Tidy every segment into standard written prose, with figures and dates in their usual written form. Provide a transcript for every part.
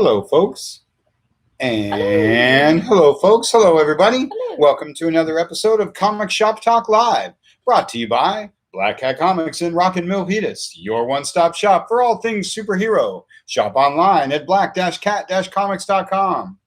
Hello, folks. And hello, folks. Hello, everybody. Hello. Welcome to another episode of Comic Shop Talk Live, brought to you by Black Cat Comics in Rockin' Milpitas, your one-stop shop for all things superhero. Shop online at black-cat-comics.com.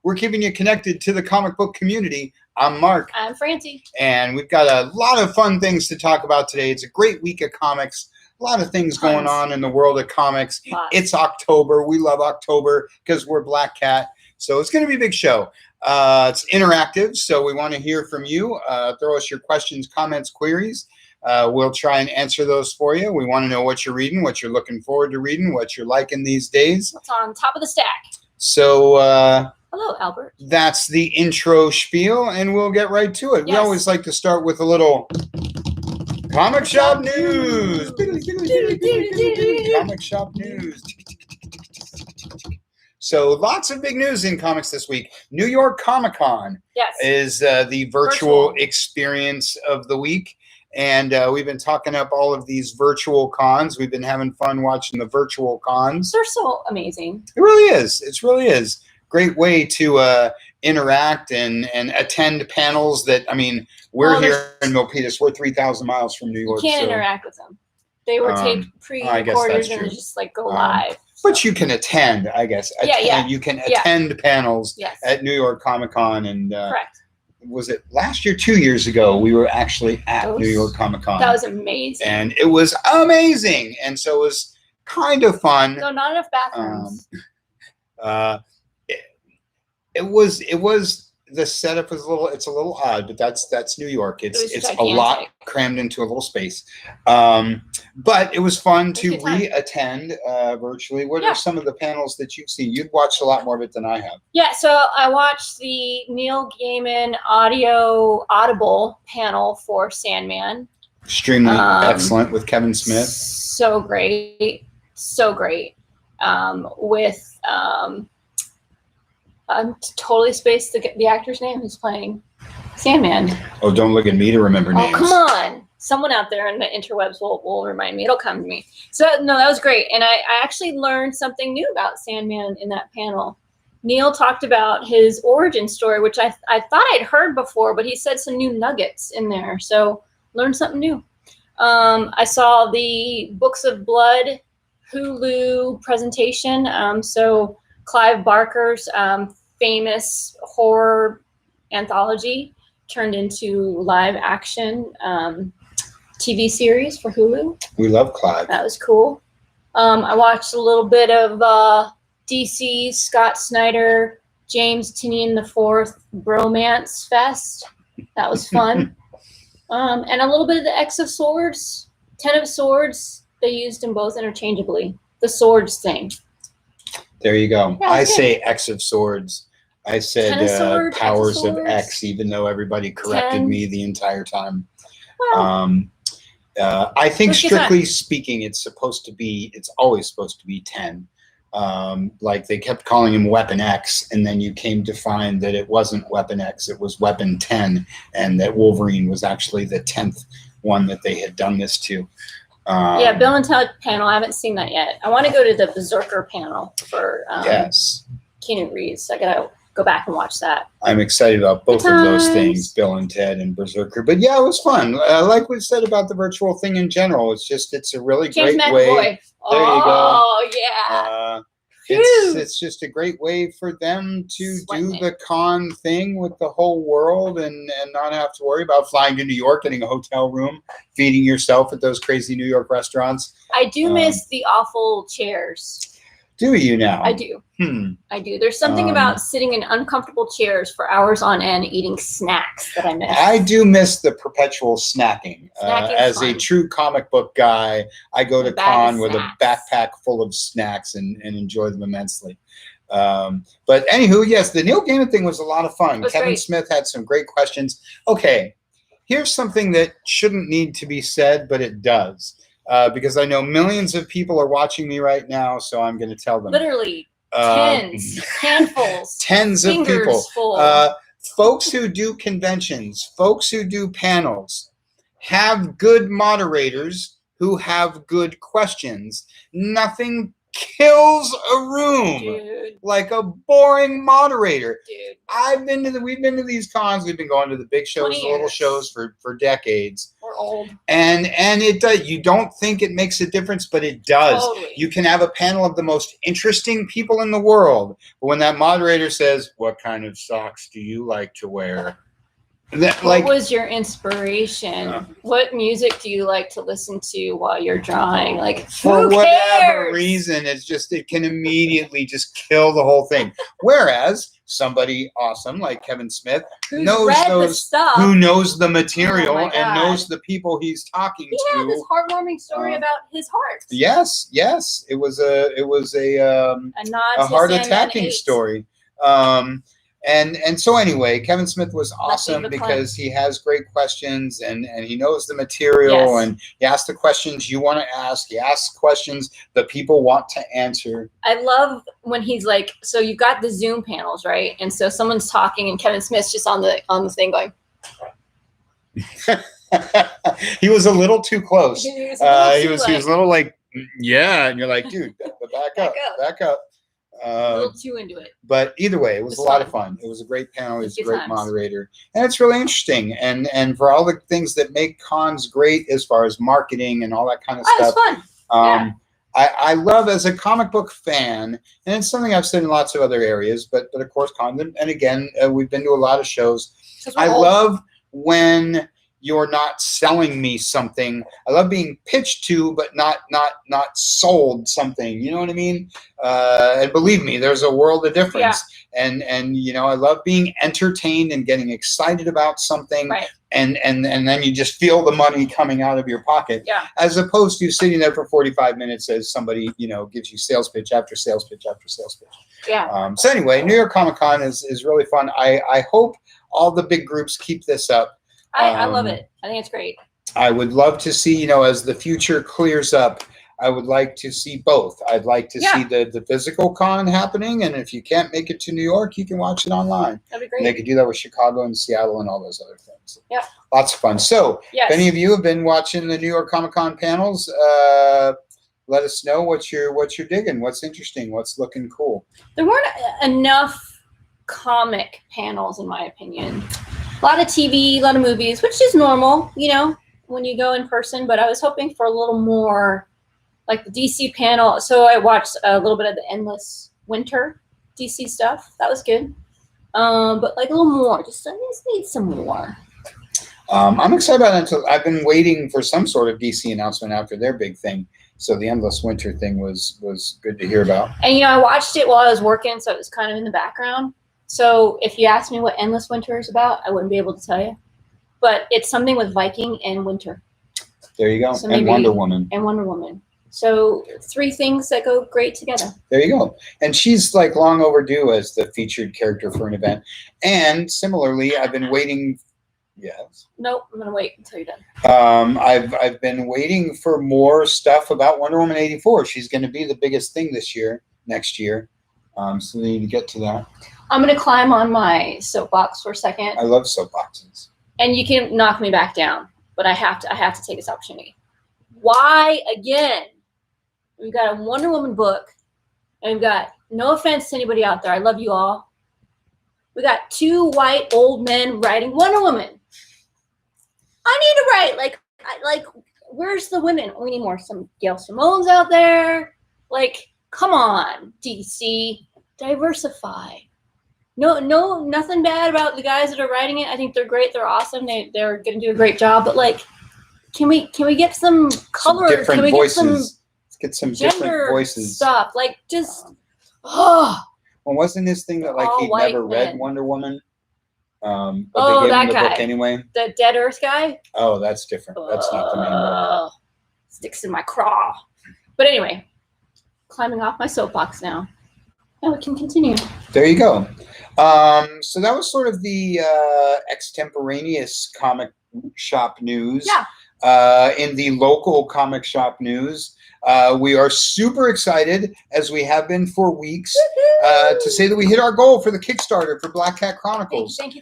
We're keeping you connected to the comic book community. I'm Mark. I'm Francie. And we've got a lot of fun things to talk about today. It's a great week of comics. A lot of things going on in the world of comics. Lots. It's October. We love October because we're Black Cat. So it's going to be a big show. It's interactive, so we want to hear from you. Throw us your questions, comments, queries. We'll try and answer those for you. We want to know what you're reading, what you're looking forward to reading, what you're liking these days. What's on top of the stack? So Hello, Albert. that's the intro spiel, and we'll get right to it. Yes. We always like to start with a little comic shop news. Comic shop news. So lots of big news in comics this week. New York Comic Con is the virtual experience of the week. And we've been talking up all of these virtual cons. We've been having fun watching the virtual cons. They're so amazing. It really is. It really is. Great way to interact and attend panels that, I mean, we're here in Milpitas. We're 3,000 miles from New York. You can't interact with them. They were taped pre-recorded and just like go live. But you can attend, I guess. You can attend panels at New York Comic Con. And correct. Was it last year, 2 years ago, we were actually at New York Comic Con. That was amazing. And it was amazing. And so it was kind of fun. No, not enough bathrooms. It was the setup was it's a little odd, but that's New York. It's a lot crammed into a little space. But it was fun to re-attend virtually. What are some of the panels that you've seen? You've watched a lot more of it than I have. Yeah, so I watched the Neil Gaiman Audible panel for Sandman. Extremely excellent with Kevin Smith. So great. So great. With I'm totally spaced the actor's name who's playing Sandman. Oh, don't look at me to remember names. Oh, come on. Someone out there in the interwebs will remind me. It'll come to me. So, no, that was great. And I actually learned something new about Sandman in that panel. Neil talked about his origin story, which I thought I'd heard before, but he said some new nuggets in there. So, learned something new. I saw the Books of Blood Hulu presentation. So, Clive Barker's famous horror anthology turned into live action TV series for Hulu. We love Clive. That was cool. I watched a little bit of DC's Scott Snyder, James Tynion IV Bromance Fest. That was fun. And a little bit of the X of Swords, Ten of Swords. They used them both interchangeably. The swords thing. There you go. Yeah, I say X of Swords. I said Powers of X, even though everybody corrected me the entire time. Well, I think strictly speaking, it's always supposed to be 10. Like they kept calling him Weapon X, and then you came to find that it wasn't Weapon X, it was Weapon 10, and that Wolverine was actually the 10th one that they had done this to. Bill and Ted panel. I haven't seen that yet. I want to go to the Berserker panel for Keanu Reeves. I gotta go back and watch that. I'm excited about both of those things, Bill and Ted and Berserker. But yeah, it was fun. Like we said about the virtual thing in general, it's a really great way. There you go. Oh yeah. It's just a great way for them to do the con thing with the whole world and not have to worry about flying to New York, getting a hotel room, feeding yourself at those crazy New York restaurants. I do miss the awful chairs. Do you now? I do. I do. There's something about sitting in uncomfortable chairs for hours on end eating snacks that I miss. I do miss the perpetual snacking. As a true comic book guy, I go to con with a backpack full of snacks and enjoy them immensely. But anywho, yes, the Neil Gaiman thing was a lot of fun. Kevin Smith had some great questions. Okay, here's something that shouldn't need to be said, but it does. Because I know millions of people are watching me right now, so I'm going to tell them. Literally handfuls. Tens of people. Folks who do conventions, folks who do panels, have good moderators who have good questions. Nothing kills a room like a boring moderator. Dude. We've been to these cons. We've been going to the big shows, the little shows for decades. We're old. And it does. You don't think it makes a difference, but it does. Totally. You can have a panel of the most interesting people in the world, but when that moderator says, "What kind of socks do you like to wear?" What was your inspiration? What music do you like to listen to while you're drawing? Like, for whatever reason, it can immediately just kill the whole thing. Whereas somebody awesome like Kevin Smith knows who knows the material and knows the people he's talking to. He had this heartwarming story about his heart. Yes. It was a heart attacking story. And so anyway, Kevin Smith was awesome because he has great questions and he knows the material and he asks the questions you want to ask. He asks questions that people want to answer. I love when he's like, so you've got the Zoom panels, right? And so someone's talking and Kevin Smith's just on the thing going. He was a little too close. He was a little like, yeah. And you're like, dude, back up. A little too into it. But either way, it was a lot of fun. It was a great panel. He was a great moderator. And it's really interesting. And for all the things that make cons great as far as marketing and all that kind of stuff. It's fun. I love, as a comic book fan, and it's something I've said in lots of other areas, but of course, and again, we've been to a lot of shows. I love when you're not selling me something. I love being pitched to, but not sold something. You know what I mean? And believe me, there's a world of difference. Yeah. And you know, I love being entertained and getting excited about something. Right. And then you just feel the money coming out of your pocket. Yeah. As opposed to sitting there for 45 minutes as somebody, you know, gives you sales pitch after sales pitch after sales pitch. Yeah. So anyway, New York Comic Con is really fun. I hope all the big groups keep this up. I love it. I think it's great. I would love to see, you know, as the future clears up, I would like to see both. I'd like to see the physical con happening, and if you can't make it to New York, you can watch it online. That'd be great. And they could do that with Chicago and Seattle and all those other things. Yeah. Lots of fun. So, if any of you have been watching the New York Comic Con panels, let us know what you're digging, what's interesting, what's looking cool. There weren't enough comic panels, in my opinion. A lot of TV, a lot of movies, which is normal, you know, when you go in person. But I was hoping for a little more, like the DC panel. So I watched a little bit of the Endless Winter DC stuff. That was good. But like a little more. I just need some more. I'm excited about it. I've been waiting for some sort of DC announcement after their big thing. So the Endless Winter thing was good to hear about. And, you know, I watched it while I was working, so it was kind of in the background. So if you asked me what Endless Winter is about, I wouldn't be able to tell you. But it's something with Viking and winter. There you go. So and Wonder Woman. And Wonder Woman. So 3 things that go great together. There you go. And she's like long overdue as the featured character for an event. And similarly, I've been waiting. Yes. Nope, I'm going to wait until you're done. I've been waiting for more stuff about Wonder Woman 84. She's going to be the biggest thing next year. So we need to get to that. I'm going to climb on my soapbox for a second. I love soapboxes. And you can knock me back down, but I have to take this opportunity. Why, again, we've got a Wonder Woman book, and we've got, no offense to anybody out there, I love you all. We got 2 white old men writing Wonder Woman. I need to write, like, where's the women? We need more, some Gail Simone's out there. Like, come on, DC, diversify. No, nothing bad about the guys that are writing it. I think they're great. They're awesome. They're going to do a great job. But like, can we get some color? Some different voices. Let's get some different voices. Stuff like just. Oh. Well, wasn't this thing that like he'd never read Wonder Woman? But they gave him the book anyway. The Dead Earth guy. Oh, that's different. That's not the main book. Sticks in my craw. But anyway, climbing off my soapbox now. Now we can continue. There you go. So that was sort of the extemporaneous comic shop news. Yeah. In the local comic shop news, we are super excited, as we have been for weeks, to say that we hit our goal for the Kickstarter for Black Cat Chronicles. Thank you.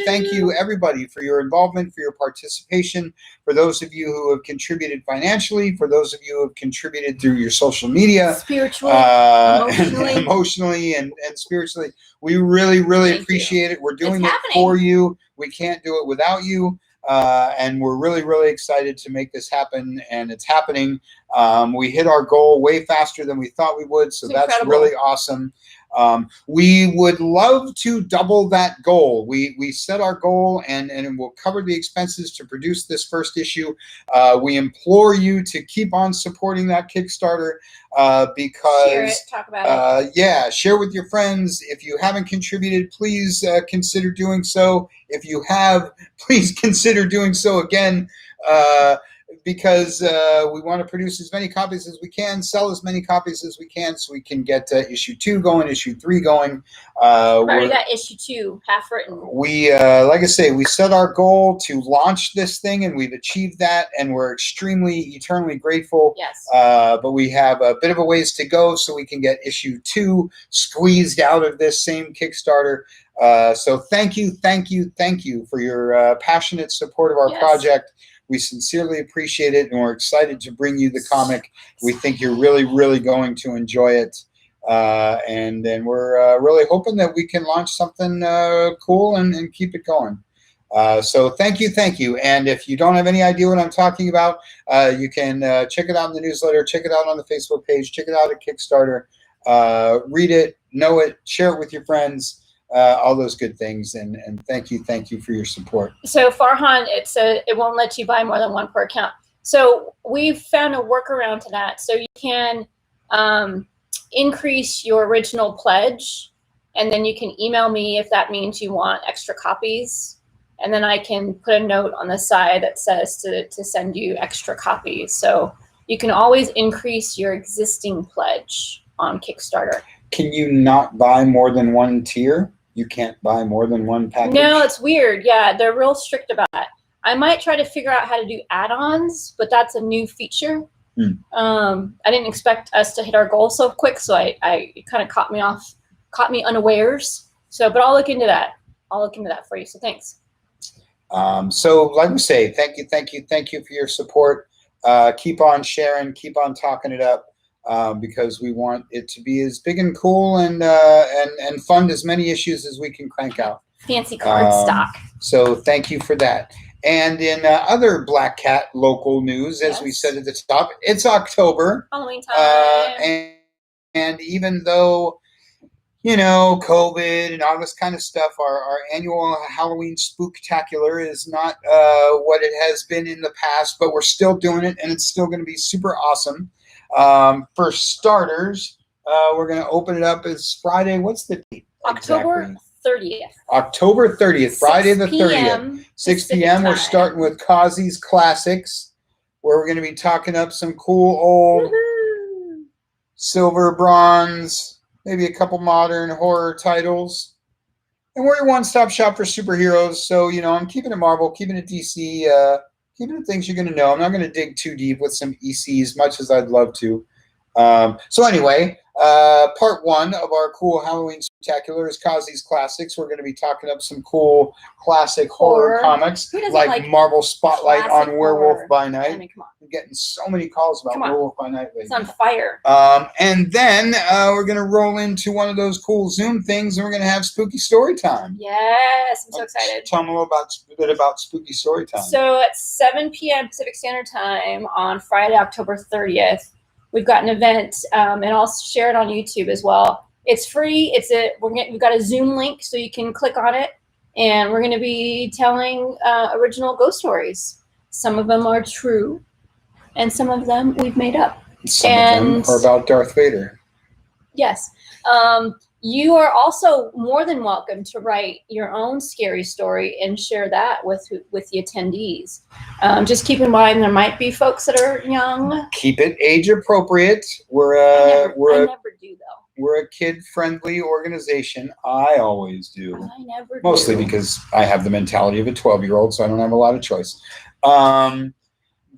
Thank you, everybody, for your involvement, for your participation, for those of you who have contributed financially, for those of you who have contributed through your social media, spiritually, emotionally, and spiritually. We really, really appreciate it. We're doing it for you. We can't do it without you. And we're really, really excited to make this happen, and it's happening. We hit our goal way faster than we thought we would, so that's really awesome. We would love to double that goal. We set our goal, and we'll cover the expenses to produce this first issue. We implore you to keep on supporting that Kickstarter because share it, talk about it. Yeah, share with your friends. If you haven't contributed, please consider doing so. If you have, please consider doing so again. Because we want to produce as many copies as we can, sell as many copies as we can, so we can get issue 2 going, issue 3 going. Already got issue 2 half written. We, like I say, we set our goal to launch this thing, and we've achieved that, and we're extremely, eternally grateful. Yes. But we have a bit of a ways to go, so we can get issue 2 squeezed out of this same Kickstarter. So thank you for your passionate support of our project. We sincerely appreciate it, and we're excited to bring you the comic. We think you're really, really going to enjoy it. And then we're really hoping that we can launch something cool and keep it going. So thank you. And if you don't have any idea what I'm talking about, you can check it out in the newsletter, check it out on the Facebook page, check it out at Kickstarter. Read it, know it, share it with your friends. All those good things, and thank you for your support. So Farhan, it won't let you buy more than 1 per account. So we've found a workaround to that. So you can increase your original pledge, and then you can email me if that means you want extra copies, and then I can put a note on the side that says to send you extra copies. So you can always increase your existing pledge on Kickstarter. Can you not buy more than 1 tier? You can't buy more than 1 package? No, it's weird. Yeah, they're real strict about it. I might try to figure out how to do add-ons, but that's a new feature. I didn't expect us to hit our goal so quick, so it kind of caught me unawares. So, but I'll look into that. I'll look into that for you. So thanks. So like we say, thank you for your support. Keep on sharing, keep on talking it up. Because we want it to be as big and cool and fund as many issues as we can crank out. Fancy card stock. So thank you for that. And in other Black Cat local news, as we said at the top, it's October. Halloween time. And even though, you know, COVID and all this kind of stuff, our annual Halloween spooktacular is not what it has been in the past, but we're still doing it, and it's still going to be super awesome. For starters, we're going to open it up as Friday. What's the date? October 30th. October 30th, Friday the 30th. 6 p.m. We're starting with Causey's Classics, where we're going to be talking up some cool old silver, bronze, maybe a couple modern horror titles. And we're your one-stop shop for superheroes. So, you know, I'm keeping it Marvel, keeping it DC, keeping it things you're going to know. I'm not going to dig too deep with some ECs, much as I'd love to. So anyway, part 1 of our cool Halloween spectacular is Causey's Classics. We're going to be talking up some cool classic horror comics, like Marvel Spotlight on Werewolf by Night. I mean, come on. I'm getting so many calls about Werewolf by Night lately. It's on fire. And then we're going to roll into one of those cool Zoom things, and we're going to have Spooky Story Time. Yes, I'm so excited. Tell them a bit about Spooky Story Time. So at 7 p.m. Pacific Standard Time on Friday, October 30th, we've got an event, and I'll share it on YouTube as well. It's free. We've got a Zoom link, so you can click on it, and we're going to be telling original ghost stories. Some of them are true, and some of them we've made up. Some of them are about Darth Vader. Yes. You are also more than welcome to write your own scary story and share that with the attendees. Just keep in mind there might be folks that are young. Keep it age appropriate. I never do though. We're a kid-friendly organization. I always do. I never do. Mostly because I have the mentality of a 12-year-old, so I don't have a lot of choice.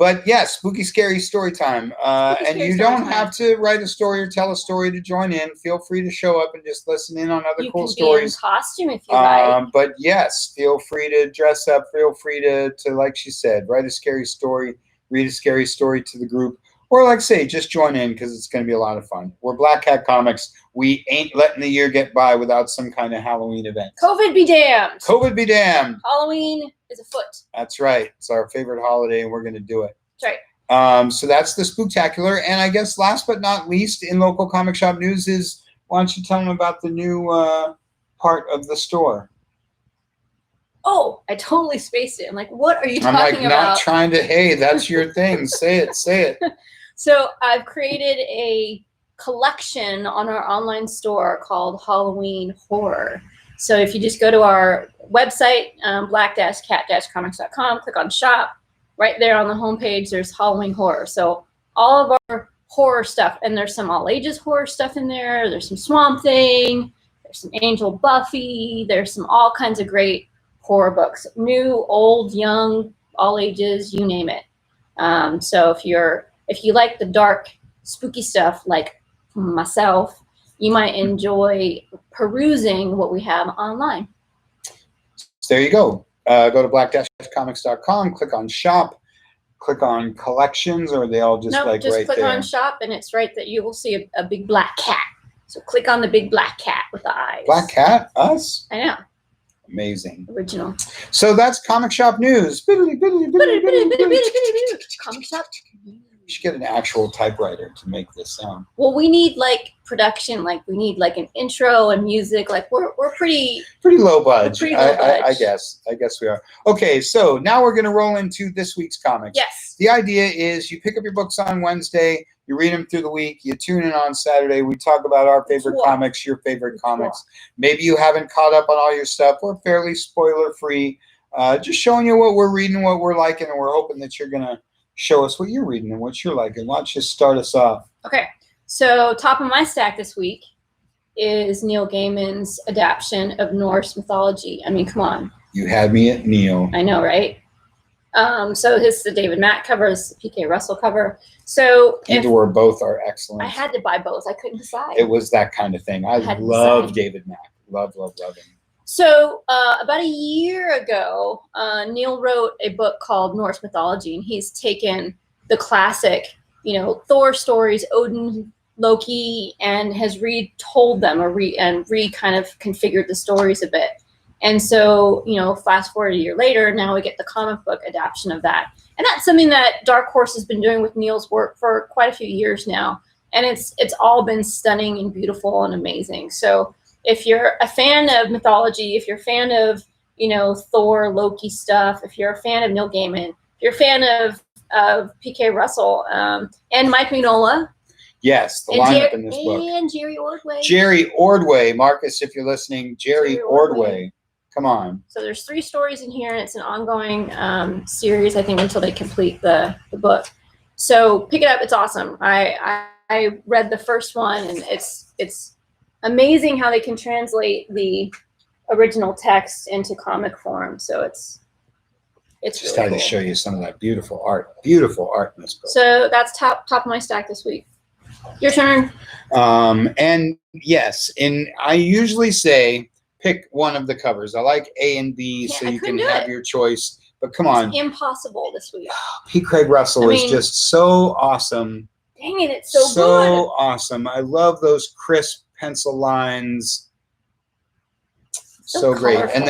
But yeah, spooky, scary story time. And you don't have to write a story or tell a story to join in. Feel free to show up and just listen in on other cool stories. You can be in costume if you like. But yes, feel free to dress up. Feel free to, like she said, write a scary story, read a scary story to the group. Or like I say, just join in because it's going to be a lot of fun. We're Black Cat Comics. We ain't letting the year get by without some kind of Halloween event. COVID be damned. COVID be damned. Halloween is afoot. That's right. It's our favorite holiday, and we're going to do it. That's right. So that's the Spooktacular. And I guess last but not least in local comic shop news is, why don't you tell them about the new part of the store? Oh, I totally spaced it. I'm like, what are you talking about? I'm like, not trying to, hey, that's your thing. Say it, say it. So I've created a collection on our online store called Halloween Horror. So if you just go to our website, black-cat-comics.com, click on shop, right there on the homepage, there's Halloween Horror. So all of our horror stuff, and there's some all ages horror stuff in there. There's some Swamp Thing, there's some Angel Buffy, there's some all kinds of great horror books, new, old, young, all ages, you name it. So if you like the dark, spooky stuff like myself, you might enjoy perusing what we have online. So there you go. Go to black-comics.com, click on shop, click on collections, or are they all just like just right click there? on shop, and it's right that you will see a big black cat. So click on the big black cat with the eyes. Black cat? Us? I know. Amazing. Original. So that's comic shop news. Comic shop. You should get an actual typewriter to make this sound. Well, we need like production, like we need like an intro and music. Like we're pretty low budget. Pretty low budget. I guess we are. Okay, so now we're going to roll into this week's comics. Yes. The idea is you pick up your books on Wednesday, you read them through the week, you tune in on Saturday, we talk about our favorite comics, your favorite comics. Maybe you haven't caught up on all your stuff. We're fairly spoiler-free. Just showing you what we're reading, what we're liking, and we're hoping that you're going to show us what you're reading and what you're liking. Why don't you start us off? Okay, so top of my stack this week is Neil Gaiman's adaptation of Norse mythology. I mean, come on. You had me at Neil. I know, right? So this is the David Mack cover, this is the P.K. Russell cover. So either or both are excellent. I had to buy both. I couldn't decide. It was that kind of thing. I love David Mack. Love him. So about a year ago, Neil wrote a book called Norse Mythology, and he's taken the classic, Thor stories, Odin, Loki, and has retold them or kind of configured the stories a bit. And so, fast forward a year later, now we get the comic book adaptation of that. And that's something that Dark Horse has been doing with Neil's work for quite a few years now. And it's all been stunning and beautiful and amazing. So if you're a fan of mythology, if you're a fan of, Thor, Loki stuff, if you're a fan of Neil Gaiman, if you're a fan of P.K. Russell and Mike Mignola. Yes, the lineup in this book. And Jerry Ordway. Jerry Ordway. Marcus, if you're listening, Jerry Ordway. Come on. So there's 3 stories in here, and it's an ongoing series, I think, until they complete the book. So pick it up. It's awesome. I read the first one, and it's amazing how they can translate the original text into comic form. So it's just really had cool. to show you some of that beautiful art in this book. So that's top of my stack this week. Your turn. And yes, I usually say pick one of the covers. I like A and B, so you can have your choice. But come on, it's impossible this week. P. Craig Russell is just so awesome. Dang it, it's so good. So awesome. I love those crisp pencil lines. So great. And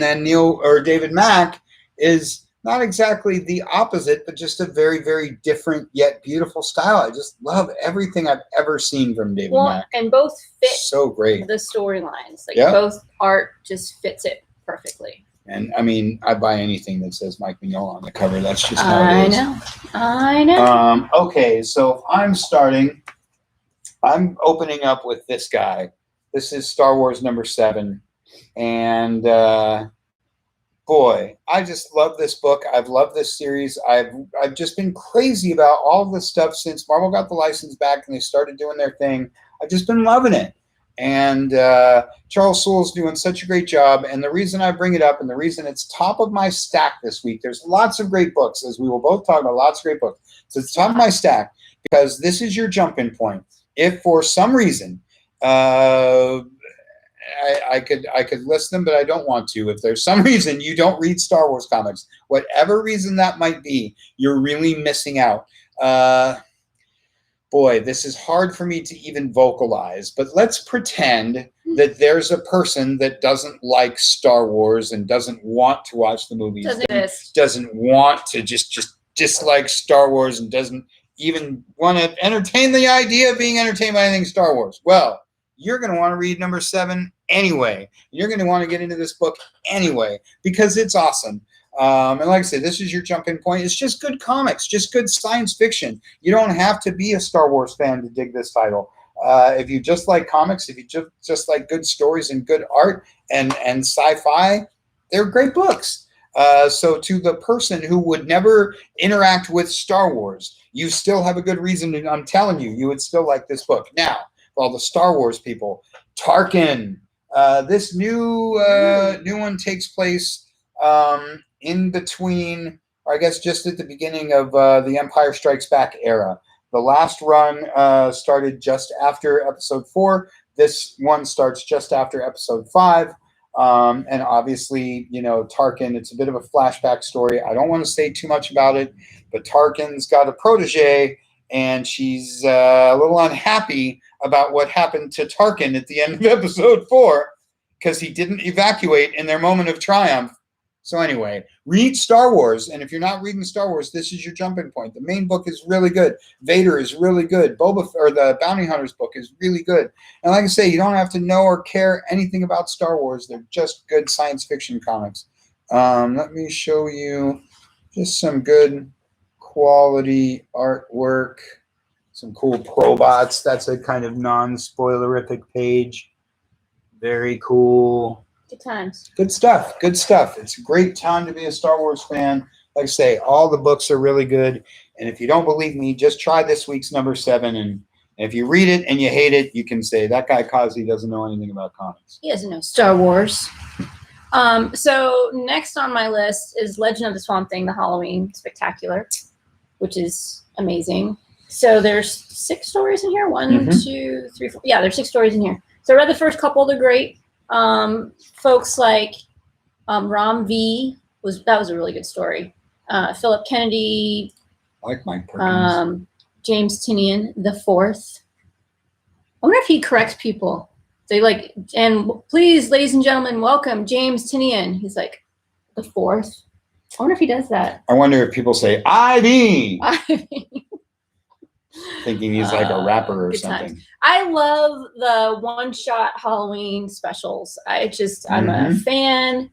then Neil or David Mack is not exactly the opposite, but just a very, very different yet beautiful style. I just love everything I've ever seen from David Mack. And both fit so great. The storylines. Both art just fits it perfectly. And I mean, I buy anything that says Mike Mignola on the cover. That's just how it is. I know. Okay, so if I'm starting, I'm opening up with this guy. This is Star Wars #7. And boy, I just love this book. I've loved this series. I've just been crazy about all of this stuff since Marvel got the license back and they started doing their thing. I've just been loving it. And Charles Soule's doing such a great job. And the reason I bring it up and the reason it's top of my stack this week, there's lots of great books, as we will both talk about, lots of great books. So it's top of my stack because this is your jump-in point. If for some reason, I could list them, but I don't want to. If there's some reason you don't read Star Wars comics, whatever reason that might be, you're really missing out. Boy, this is hard for me to even vocalize, but let's pretend that there's a person that doesn't like Star Wars and doesn't want to watch the movies, doesn't want to just dislike Star Wars and doesn't even want to entertain the idea of being entertained by anything Star Wars. Well, you're going to want to read number 7 anyway. You're going to want to get into this book anyway because it's awesome. And like I said, this is your jump-in point. It's just good comics, just good science fiction. You don't have to be a Star Wars fan to dig this title. If you just like comics, if you just like good stories and good art and sci-fi, they're great books. So to the person who would never interact with Star Wars, you still have a good reason. I'm telling you, you would still like this book. Now, for all the Star Wars people, Tarkin. This new one takes place in between, or I guess just at the beginning of the Empire Strikes Back era. The last run started just after episode 4. This one starts just after episode 5. And obviously, you know, Tarkin, it's a bit of a flashback story. I don't want to say too much about it, but Tarkin's got a protege, and she's a little unhappy about what happened to Tarkin at the end of episode 4 because he didn't evacuate in their moment of triumph. So anyway, read Star Wars, and if you're not reading Star Wars, this is your jumping point. The main book is really good. Vader is really good. The Bounty Hunters book is really good. And like I say, you don't have to know or care anything about Star Wars. They're just good science fiction comics. Let me show you just some good quality artwork, some cool probots. That's a kind of non-spoilerific page. Very cool. Good times. Good stuff. Good stuff. It's a great time to be a Star Wars fan. Like I say, all the books are really good. And if you don't believe me, just try this week's number 7. And if you read it and you hate it, you can say, that guy Causey doesn't know anything about comics. He doesn't know Star Wars. So next on my list is Legend of the Swamp Thing, the Halloween Spectacular, which is amazing. So there's 6 stories in here. 1, 2, 3, 4. Yeah, there's 6 stories in here. So I read the first couple. They're great. Folks like Ram V was a really good story. Philip Kennedy, I like Mike Perkins. James Tinian the 4th. I wonder if he corrects people. And please, ladies and gentlemen, welcome James Tinian. He's like the 4th. I wonder if he does that. I wonder if people say I.D. Thinking he's like a rapper or something. Times. I love the one-shot Halloween specials. I'm a fan.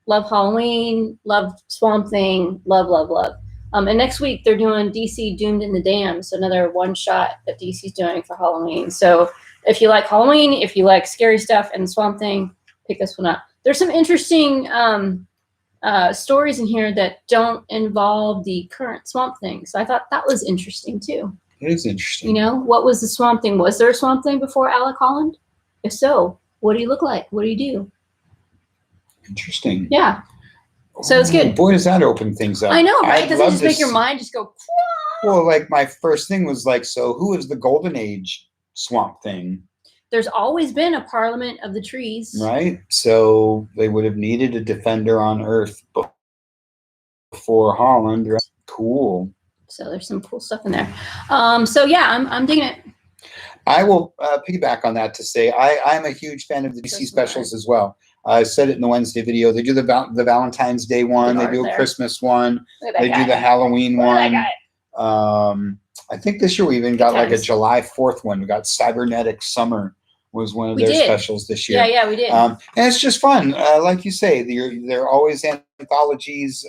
Love Halloween. Love Swamp Thing. Love. And next week they're doing DC Doomed in the Dam. So another one-shot that DC's doing for Halloween. So if you like Halloween, if you like scary stuff and Swamp Thing, pick this one up. There's some interesting stories in here that don't involve the current Swamp Thing. So I thought that was interesting too. It is interesting. You know, what was the Swamp Thing? Was there a Swamp Thing before Alec Holland? If so, what do you look like? What do you do? Interesting. Yeah. So it's good. Boy, does that open things up. I know, right? Doesn't it just make your mind just go? Well, like my first thing was like, so who is the Golden Age Swamp Thing? There's always been a Parliament of the Trees. Right. So they would have needed a defender on Earth before Holland. Right? Cool. So there's some cool stuff in there. So yeah, I'm digging it. I will piggyback on that to say I'm a huge fan of the DC specials as well. I said it in the Wednesday video. They do the Valentine's Day one. They do a Christmas one. They do the Halloween one. I think this year we even got like a July 4th one. We got Cybernetic Summer was one of their specials this year. Yeah, we did. And it's just fun. Like you say, they're always anthologies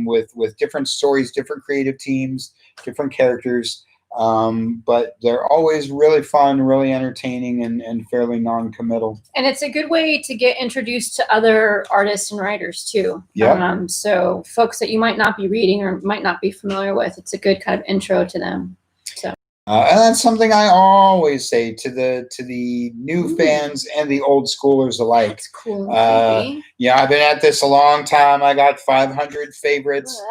with different stories, different creative teams, different characters. But they're always really fun, really entertaining, and fairly non-committal. And it's a good way to get introduced to other artists and writers too. Yeah. So folks that you might not be reading or might not be familiar with, it's a good kind of intro to them. So. And that's something I always say to the new fans and the old schoolers alike. That's cool. Yeah, I've been at this a long time. I got 500 favorites.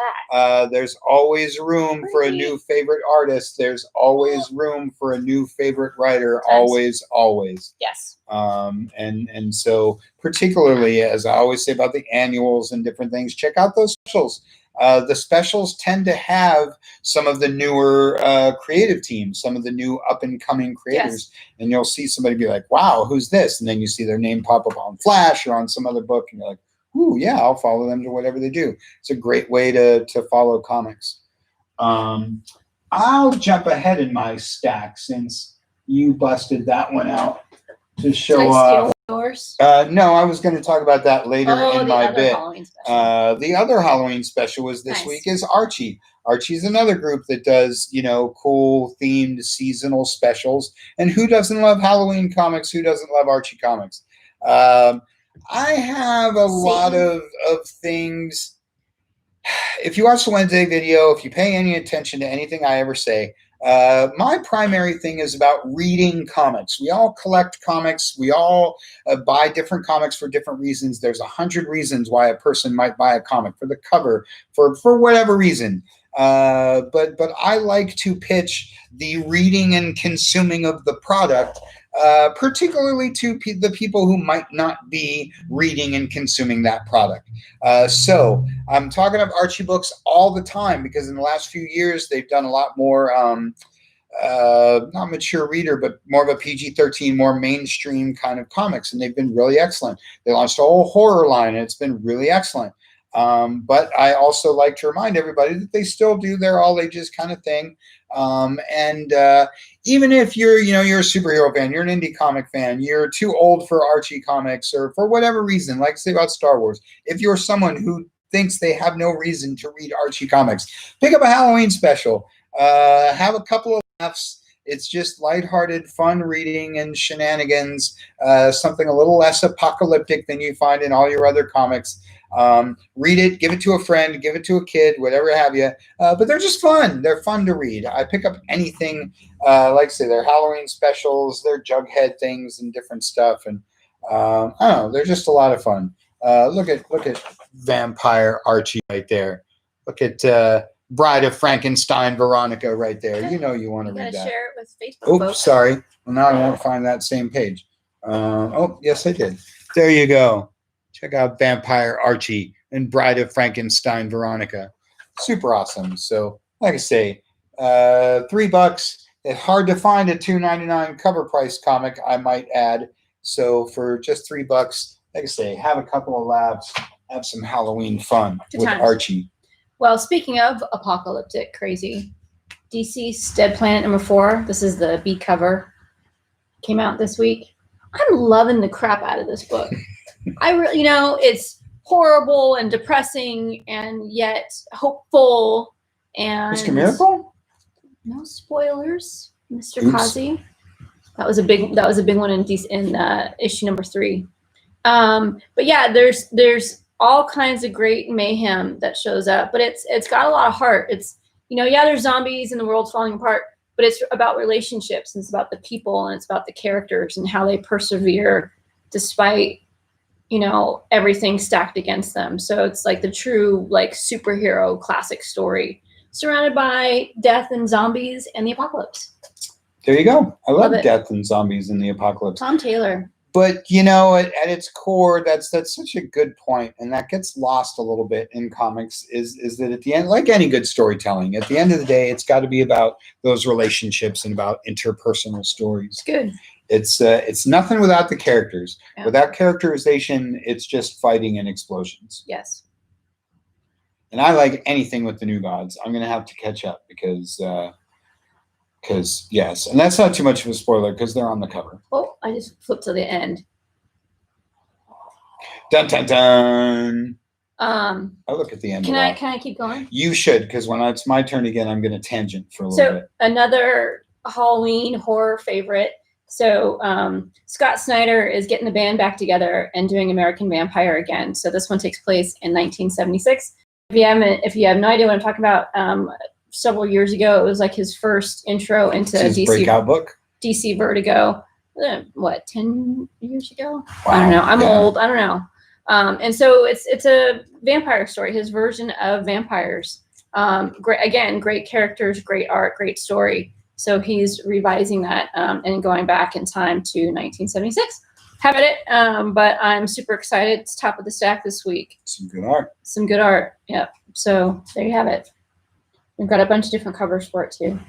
There's always room for a new favorite artist. There's always room for a new favorite writer. Always, always. Yes. And so particularly, as I always say about the annuals and different things, check out those specials. The specials tend to have some of the newer creative teams, some of the new up-and-coming creators, and you'll see somebody be like, wow, who's this? And then you see their name pop up on Flash or on some other book, and you're like, ooh, yeah, I'll follow them to whatever they do. It's a great way to follow comics. I'll jump ahead in my stack since you busted that one out to show yours? No, I was going to talk about that later in my bit. The other Halloween special was this week is Archie. Archie's another group that does, cool themed seasonal specials. And who doesn't love Halloween comics? Who doesn't love Archie comics? I have a lot of things. If you watch the Wednesday video, if you pay any attention to anything I ever say, my primary thing is about reading comics. We all collect comics. We all buy different comics for different reasons. There's 100 reasons why a person might buy a comic, for the cover, for whatever reason. But I like to pitch the reading and consuming of the product, particularly to the people who might not be reading and consuming that product. So I'm talking of Archie books all the time because in the last few years, they've done a lot more, not mature reader, but more of a PG-13, more mainstream kind of comics. And they've been really excellent. They launched a whole horror line and it's been really excellent. But I also like to remind everybody that they still do their all ages kind of thing. Even if you're a superhero fan, you're an indie comic fan, you're too old for Archie comics or for whatever reason, like say about Star Wars, if you're someone who thinks they have no reason to read Archie comics, pick up a Halloween special, have a couple of laughs. It's just lighthearted, fun reading and shenanigans, something a little less apocalyptic than you find in all your other comics. Read it, give it to a friend, give it to a kid, whatever have you. But they're just fun. They're fun to read. I pick up anything, like I say, they're Halloween specials, they're Jughead things and different stuff. And I don't know, they're just a lot of fun. Look at Vampire Archie right there. Look at Bride of Frankenstein Veronica right there. You know you want to read that. Share it with Facebook. Oops, sorry. Well, now I won't find that same page. Oh, yes, I did. There you go. Check out Vampire Archie and Bride of Frankenstein Veronica. Super awesome. So, like I say, $3. It's hard to find a $2.99 cover price comic, I might add. So for just $3, like I say, have a couple of laughs, have some Halloween fun with Archie. Well, speaking of apocalyptic crazy, DC's Dead Planet #4. This is the B cover. Came out this week. I'm loving the crap out of this book. I really, it's horrible and depressing and yet hopeful and Mr. Miracle? No spoilers, Mr. Causey. That was a big one in issue #3. But yeah, there's all kinds of great mayhem that shows up, but it's got a lot of heart. It's there's zombies and the world's falling apart, but it's about relationships and it's about the people and it's about the characters and how they persevere despite everything stacked against them. So it's like the true superhero classic story surrounded by death and zombies and the apocalypse. There you go. I love death and zombies and the apocalypse. Tom Taylor. But at its core, that's such a good point, and that gets lost a little bit in comics. Is that at the end, like any good storytelling, at the end of the day, it's got to be about those relationships and about interpersonal stories. Good. It's nothing without the characters. Yeah. Without characterization, it's just fighting and explosions. Yes. And I like anything with the New Gods. I'm gonna have to catch up because yes, and that's not too much of a spoiler because they're on the cover. Oh, I just flipped to the end. Dun dun dun. I look at the end. Can I keep going? You should, because when it's my turn again, I'm going to tangent for a little bit. So another Halloween horror favorite. So Scott Snyder is getting the band back together and doing American Vampire again. So this one takes place in 1976. If you have no idea what I'm talking about, several years ago. It was like his first intro into his DC breakout book. DC Vertigo. What, 10 years ago? Wow. I don't know. I'm old. I don't know. And so it's a vampire story. His version of vampires. Great characters, great art, great story. So he's revising that and going back in time to 1976. Haven't it, but I'm super excited. It's top of the stack this week. Some good art. Some good art. Yep. So there you have it. We've got a bunch of different covers for it too.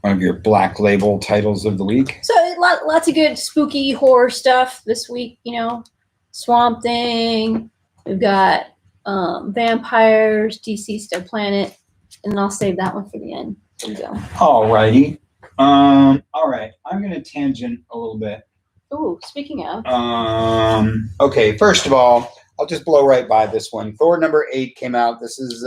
One of your Black Label titles of the week. So lots of good spooky horror stuff this week. You know, Swamp Thing. We've got vampires, DC's Dead Planet, and I'll save that one for the end. There you go. All righty. All right. I'm going to tangent a little bit. Ooh, speaking of. Okay, first of all, I'll just blow right by this one. Thor #8 came out. This is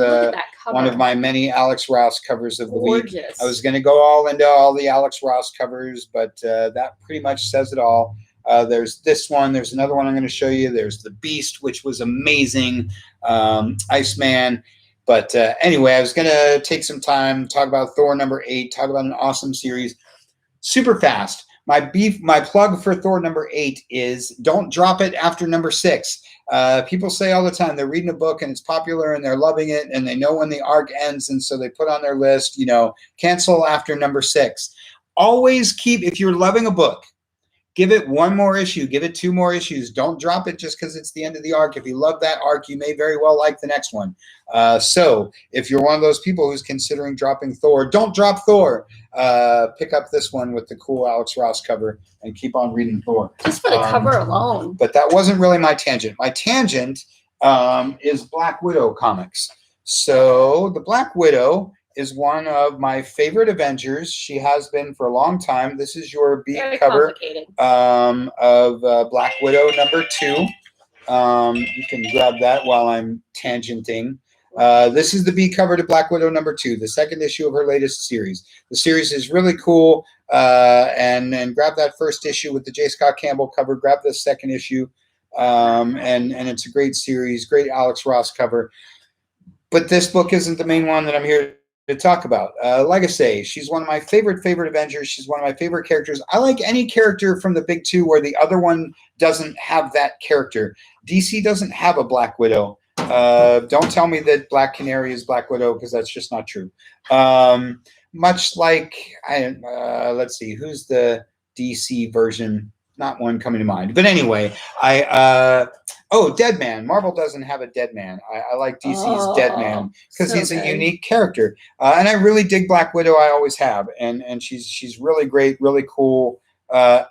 one of my many Alex Ross covers of the week. I was going to go all into all the Alex Ross covers, but that pretty much says it all. There's this one. There's another one I'm going to show you. There's The Beast, which was amazing. Iceman. But anyway, I was going to take some time, talk about Thor #8, talk about an awesome series. Super fast. My plug for Thor #8 is don't drop it after #6. People say all the time they're reading a book and it's popular and they're loving it and they know when the arc ends, and so they put on their list, cancel after #6. Always keep, if you're loving a book, give it one more issue, give it 2 more issues. Don't drop it just because it's the end of the arc. If you love that arc, you may very well like the next one. So if you're one of those people who's considering dropping Thor, don't drop Thor. Pick up this one with the cool Alex Ross cover and keep on reading Thor. Just for the cover alone. But that wasn't really my tangent. My tangent is Black Widow comics. So the Black Widow is one of my favorite Avengers. She has been for a long time. This is your B cover of Black Widow #2. You can grab that while I'm tangenting. This is the B cover to Black Widow #2, the second issue of her latest series. The series is really cool, and grab that first issue with the J. Scott Campbell cover. Grab the second issue, and it's a great series, great Alex Ross cover. But this book isn't the main one that I'm here to talk about. Like I say, she's one of my favorite Avengers. She's one of my favorite characters. I like any character from the big two where the other one doesn't have that character. DC doesn't have a Black Widow. Don't tell me that Black Canary is Black Widow, because that's just not true. Much like, let's see, who's the DC version? Not one coming to mind. But anyway, Deadman. Marvel doesn't have a Deadman. I like DC's Deadman because he's a unique character. And I really dig Black Widow. I always have. And she's really great, really cool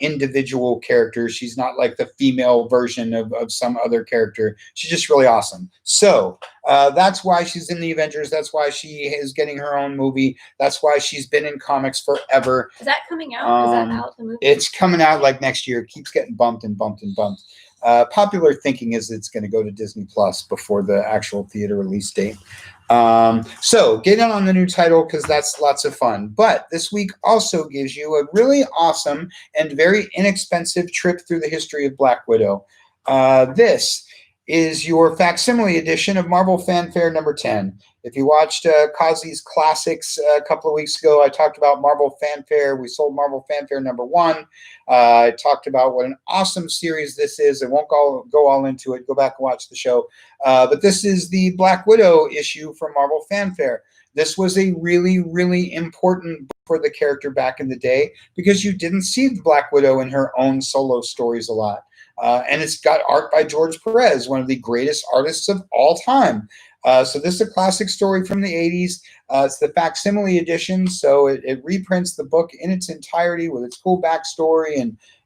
individual character. She's not like the female version of some other character. She's just really awesome. So that's why she's in the Avengers. That's why she is getting her own movie. That's why she's been in comics forever. Is that coming out? Is that out, the movie? It's coming out like next year. It keeps getting bumped and bumped and bumped. Popular thinking is it's going to go to Disney Plus before the actual theater release date. So get in on the new title because that's lots of fun. But this week also gives you a really awesome and very inexpensive trip through the history of Black Widow. This is your facsimile edition of Marvel Fanfare #10. If you watched Causey's Classics a couple of weeks ago, I talked about Marvel Fanfare. We sold Marvel Fanfare #1. I talked about what an awesome series this is. I won't go all into it. Go back and watch the show. But this is the Black Widow issue from Marvel Fanfare. This was a really, really important book for the character back in the day because you didn't see the Black Widow in her own solo stories a lot. And it's got art by George Perez, one of the greatest artists of all time. So this is a classic story from the 80s. It's the facsimile edition, so it reprints the book in its entirety with its cool backstory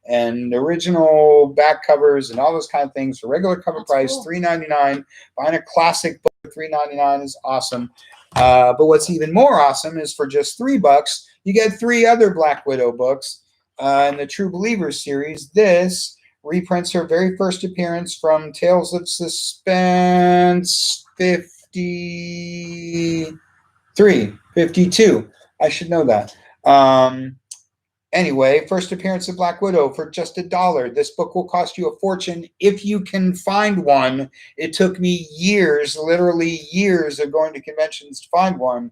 and original back covers and all those kind of things for regular cover price, cool. $3.99. Buying a classic book for $3.99 is awesome. But what's even more awesome is for just $3, you get 3 other Black Widow books in the True Believers series. This reprints her very first appearance from Tales of Suspense 52. I should know that. Anyway, first appearance of Black Widow for just $1. This book will cost you a fortune if you can find one. It took me years, literally years of going to conventions to find one.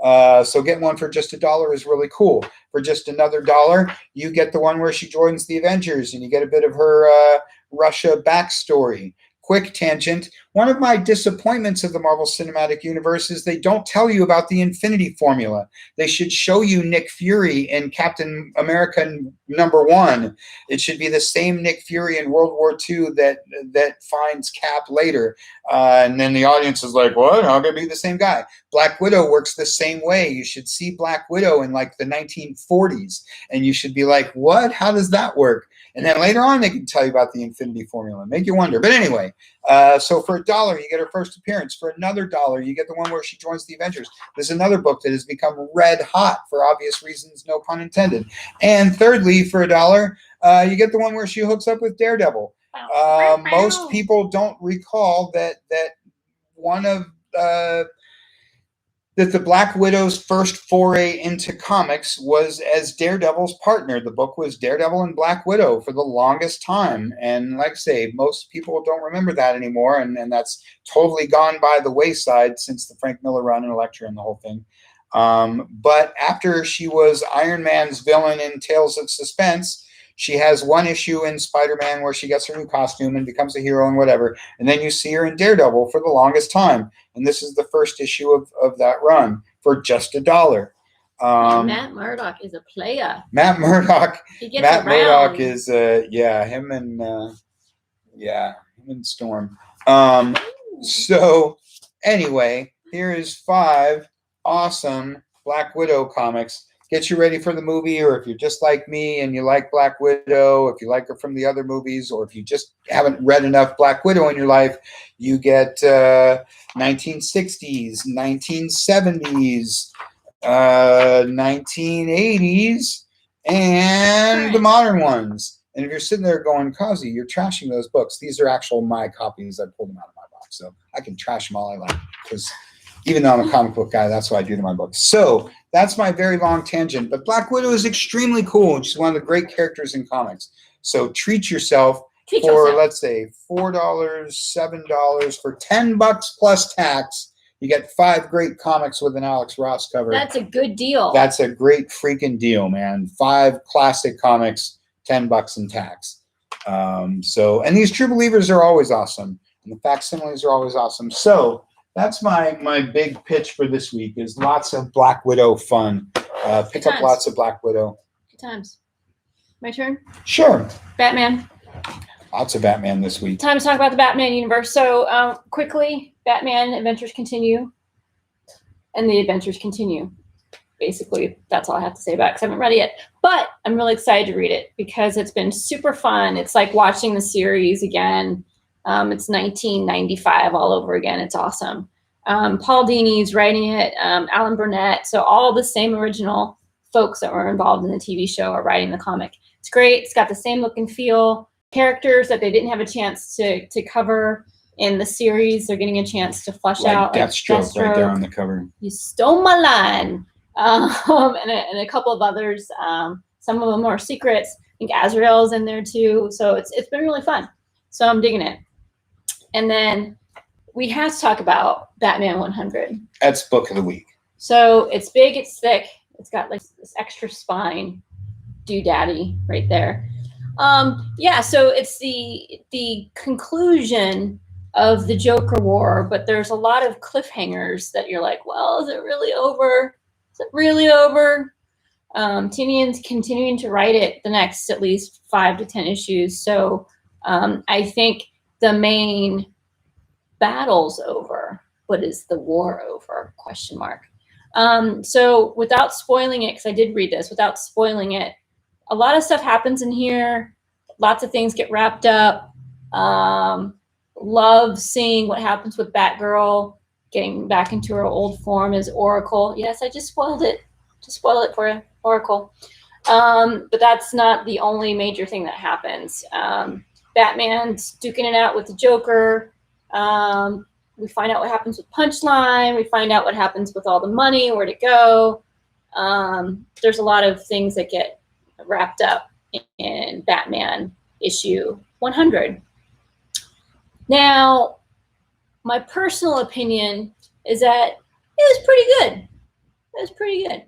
So getting one for just $1 is really cool. For just another $1, you get the one where she joins the Avengers and you get a bit of her Russia backstory. Quick tangent. One of my disappointments of the Marvel Cinematic Universe is they don't tell you about the Infinity Formula. They should show you Nick Fury in Captain America #1. It should be the same Nick Fury in World War II that finds Cap later. And then the audience is like, what? How can it be the same guy? Black Widow works the same way. You should see Black Widow in like the 1940s. And you should be like, what? How does that work? And then later on, they can tell you about the Infinity Formula. Make you wonder. But anyway, so for $1, you get her first appearance. For another $1, you get the one where she joins the Avengers. There's another book that has become red hot for obvious reasons, no pun intended. And thirdly, for $1, you get the one where she hooks up with Daredevil. Most people don't recall that one of that the Black Widow's first foray into comics was as Daredevil's partner. The book was Daredevil and Black Widow for the longest time. And like I say, most people don't remember that anymore. And that's totally gone by the wayside since the Frank Miller run and Elektra and the whole thing. But after she was Iron Man's villain in Tales of Suspense, she has one issue in Spider-Man where she gets her new costume and becomes a hero and whatever. And then you see her in Daredevil for the longest time. And this is the first issue of that run for just $1. Matt Murdock is a player. Matt Murdock. He gets Matt around. Murdock is him and Storm. So anyway, here is 5 awesome Black Widow comics. Get you ready for the movie, or if you're just like me and you like Black Widow, if you like her from the other movies, or if you just haven't read enough Black Widow in your life, you get 1960s, 1970s, 1980s, and the modern ones. And if you're sitting there going, Causey, you're trashing those books. These are actual my copies. I pulled them out of my box, so I can trash them all I like, because even though I'm a comic book guy, that's what I do to my books. So that's my very long tangent. But Black Widow is extremely cool. She's one of the great characters in comics. So treat yourself for, let's say, $4, $7, for $10 plus tax. You get 5 great comics with an Alex Ross cover. That's a good deal. That's a great freaking deal, man. 5 classic comics, $10 in tax. And these True Believers are always awesome. And the facsimiles are always awesome. So that's my big pitch for this week, is lots of Black Widow fun. Pick up lots of Black Widow. Good times. My turn? Sure. Batman. Lots of Batman this week. Time to talk about the Batman universe. So quickly, Batman adventures continue. And the adventures continue. Basically, that's all I have to say about it, because I haven't read it yet. But I'm really excited to read it because it's been super fun. It's like watching the series again. It's 1995 all over again. It's awesome. Paul Dini's writing it, Alan Burnett. So all the same original folks that were involved in the TV show are writing the comic. It's great. It's got the same look and feel. Characters that they didn't have a chance to cover in the series, they're getting a chance to flesh out. Deathstroke right there on the cover. You stole my line. And a couple of others. Some of them are secrets. I think Azrael's in there too. So it's been really fun. So I'm digging it. And then we have to talk about Batman 100. That's book of the week. So it's big, it's thick. It's got like this extra spine doodaddy right there. So it's the conclusion of the Joker War, but there's a lot of cliffhangers that you're like, well, is it really over? Is it really over? Tinian's continuing to write it the next at least 5 to 10 issues. So I think the main battle's over, but is the war over? ? So without spoiling it, because I did read this, without spoiling it, a lot of stuff happens in here. Lots of things get wrapped up. Love seeing what happens with Batgirl getting back into her old form as Oracle. Yes, I just spoiled it. Just spoil it for you, Oracle. But that's not the only major thing that happens. Batman's duking it out with the Joker. We find out what happens with Punchline. We find out what happens with all the money, where'd it go. There's a lot of things that get wrapped up in Batman issue 100. Now, my personal opinion is that it was pretty good. was pretty good.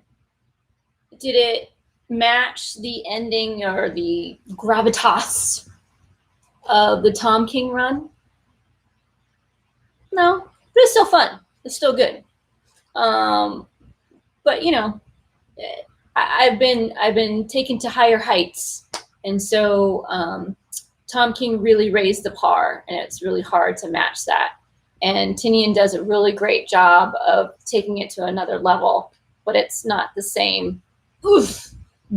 Did it match the ending or the gravitas of the Tom King run? No, but it's still fun. It's still good. But you know, I've been taken to higher heights, and so Tom King really raised the par, and it's really hard to match that. And Tinian does a really great job of taking it to another level, but it's not the same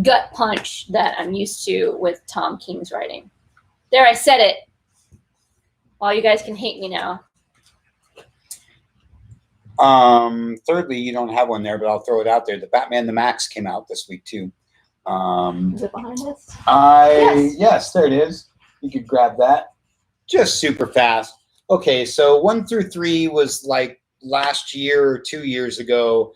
gut punch that I'm used to with Tom King's writing. There, I said it. All you guys can hate me now. Thirdly, you don't have one there, but I'll throw it out there. The Batman the Max came out this week too. Is it behind us? Yes, there it is. You could grab that. Just super fast. Okay, so 1 through 3 was like last year or 2 years ago.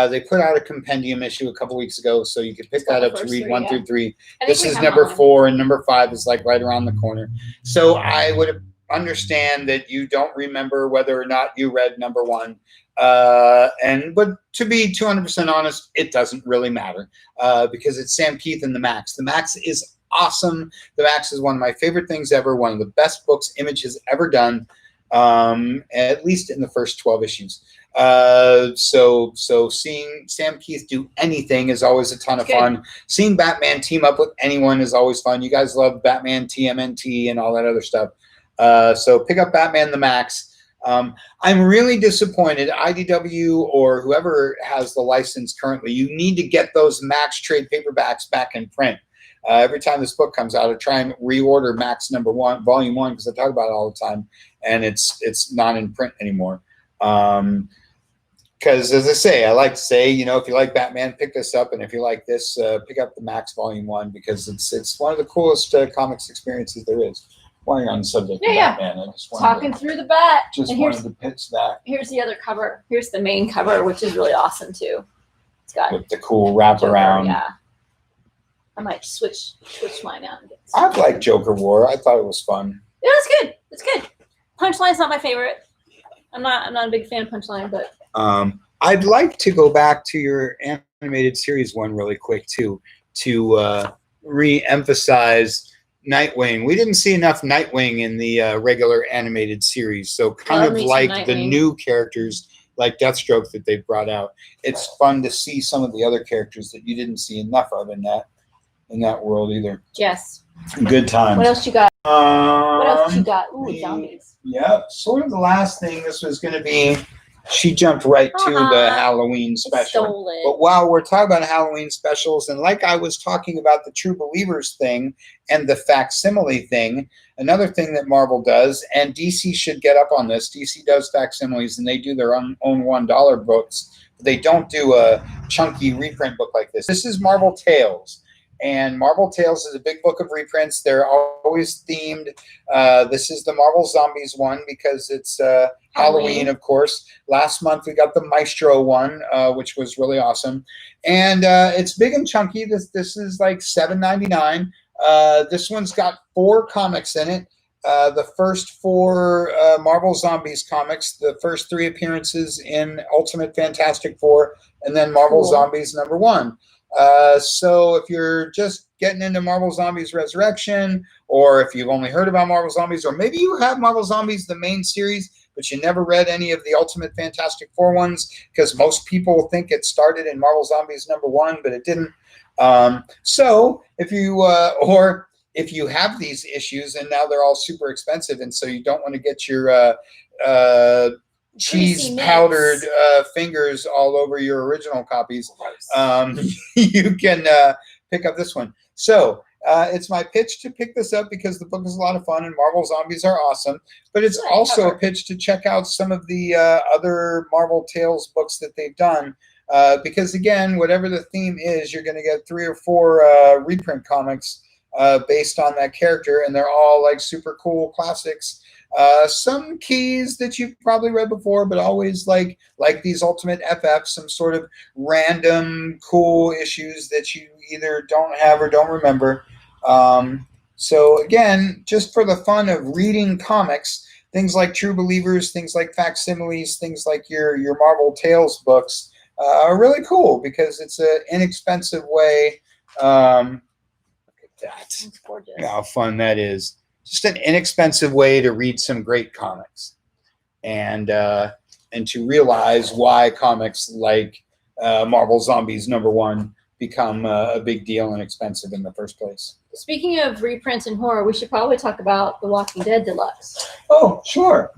They put out a compendium issue a couple weeks ago, so you could pick that up to read 1 through 3. This is number 4, and number 5 is like right around the corner. So I would understand that you don't remember whether or not you read number 1. But to be 200% honest, it doesn't really matter because it's Sam Keith and the Max. The Max is awesome. The Max is one of my favorite things ever. One of the best books Image has ever done, at least in the first 12 issues. So seeing Sam Keith do anything is always a ton of fun. Seeing Batman team up with anyone is always fun. You guys love Batman TMNT and all that other stuff. So pick up Batman the Max. I'm really disappointed. IDW or whoever has the license currently, you need to get those Max trade paperbacks back in print. Every time this book comes out, I try and reorder Max number 1, volume 1, because I talk about it all the time, and it's not in print anymore. Because as I say, I like to say, you know, if you like Batman, pick this up, and if you like this, pick up the Max volume 1, because it's one of the coolest comics experiences there is. While you're on the subject of Batman, I just wanted through the bat. Wanted to pitch that. Here's the other cover. Here's the main cover, which is really awesome too. It's got with the cool wraparound. Yeah. I might switch mine out. I like Joker War. I thought it was fun. Yeah, it's good. It's good. Punchline's not my favorite. I'm not a big fan of Punchline, but I'd like to go back to your animated series one really quick too, to re-emphasize Nightwing. We didn't see enough Nightwing in the regular animated series, so kind of like the new characters like Deathstroke that they brought out. It's fun to see some of the other characters that you didn't see enough of in that world either. Yes. Good times. What else you got? What else you got? Ooh, zombies. Yep. Sort of the last thing. This was going to be. She jumped right to the Halloween special. But while we're talking about Halloween specials, and like I was talking about the True Believers thing and the facsimile thing, another thing that Marvel does, and DC should get up on this. DC does facsimiles, and they do their own $1 books. But they don't do a chunky reprint book like this. This is Marvel Tales. And Marvel Tales is a big book of reprints. They're always themed. This is the Marvel Zombies one because it's Halloween, of course. Last month we got the Maestro one, which was really awesome. And it's big and chunky. This is like $7.99. This one's got 4 comics in it. The first 4 Marvel Zombies comics, the first 3 appearances in Ultimate Fantastic Four, and then Marvel Zombies #1. So if you're just getting into Marvel Zombies Resurrection, or if you've only heard about Marvel Zombies, or maybe you have Marvel Zombies, the main series, but you never read any of the Ultimate Fantastic Four ones, because most people think it started in Marvel Zombies #1, but it didn't. So if you, or if you have these issues and now they're all super expensive, and so you don't want to get your, cheese powdered fingers all over your original copies, you can pick up this one. So it's my pitch to pick this up because the book is a lot of fun and Marvel Zombies are awesome, but it's also a pitch to check out some of the other Marvel Tales books that they've done, because again, whatever the theme is, you're going to get 3 or 4 reprint comics based on that character, and they're all like super cool classics. Some keys that you've probably read before, but always like these Ultimate FF, some sort of random cool issues that you either don't have or don't remember. So again, just for the fun of reading comics, things like True Believers, things like facsimiles, things like your Marvel Tales books, are really cool because it's an inexpensive way. Look at that. It's gorgeous. You know how fun that is. Just an inexpensive way to read some great comics, and to realize why comics like Marvel Zombies #1 become a big deal and expensive in the first place. Speaking of reprints and horror, we should probably talk about The Walking Dead Deluxe. Oh, sure.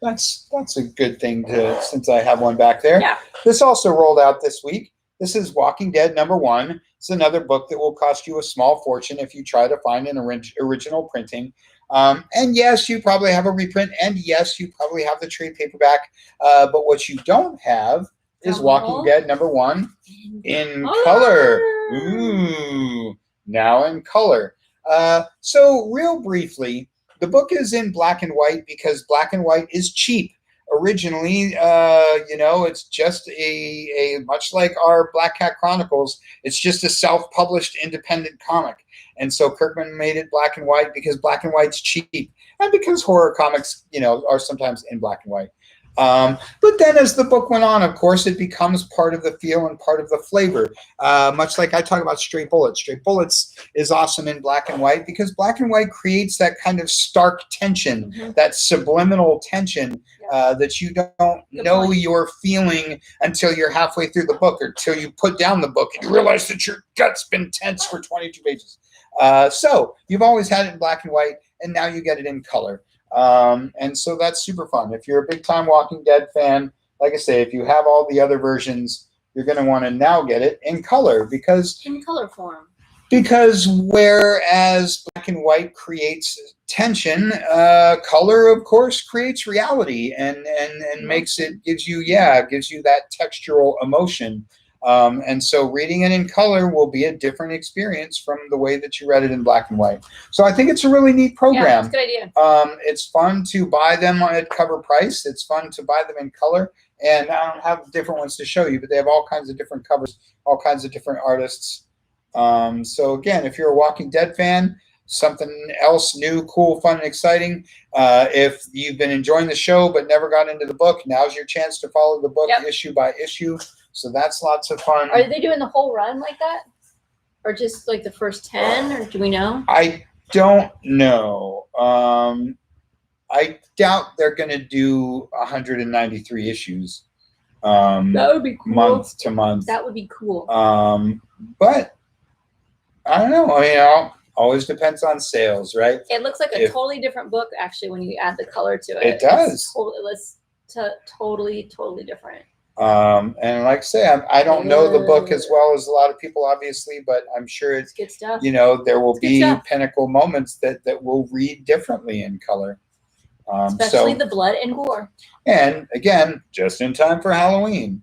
That's a good thing to, since I have one back there. Yeah. This also rolled out this week. This is Walking Dead #1. It's another book that will cost you a small fortune if you try to find an original printing. And yes, you probably have a reprint, and yes, you probably have the trade paperback. But what you don't have is Walking Dead #1 in color. Ooh, now in color. So real briefly, the book is in black and white because black and white is cheap. Originally, it's just a much like our Black Cat Chronicles, it's just a self-published independent comic. And so Kirkman made it black and white because black and white's cheap, and because horror comics, are sometimes in black and white. But then as the book went on, of course, it becomes part of the feel and part of the flavor. Much like I talk about Straight Bullets. Straight Bullets is awesome in black and white because black and white creates that kind of stark tension, that subliminal tension that you don't know you're feeling until you're halfway through the book, or till you put down the book and you realize that your gut's been tense for 22 pages. So you've always had it in black and white, and now you get it in color. And so that's super fun. If you're a big time Walking Dead fan, like I say, if you have all the other versions, you're going to want to now get it in color because in color form. Because whereas black and white creates tension, color, of course, creates reality and makes it, gives you that textural emotion. And so reading it in color will be a different experience from the way that you read it in black and white. So I think it's a really neat program. Yeah, it's a good idea. It's fun to buy them at cover price. It's fun to buy them in color. And I don't have different ones to show you, but they have all kinds of different covers, all kinds of different artists. So again, if you're a Walking Dead fan, something else new, cool, fun, and exciting. If you've been enjoying the show but never got into the book, now's your chance to follow the book issue by issue. So that's lots of fun. Are they doing the whole run like that? Or just like the first 10? Or do we know? I don't know. I doubt they're going to do 193 issues. That would be cool. Month to month. That would be cool. But I don't know. I mean, always depends on sales, right? It looks like a totally different book, actually, when you add the color to it. It does. It's totally different. And like I say, I don't know the book as well as a lot of people, obviously, but I'm sure it's good stuff. There will be pinnacle moments that we'll read differently in color. Especially the blood and gore. And again, just in time for Halloween.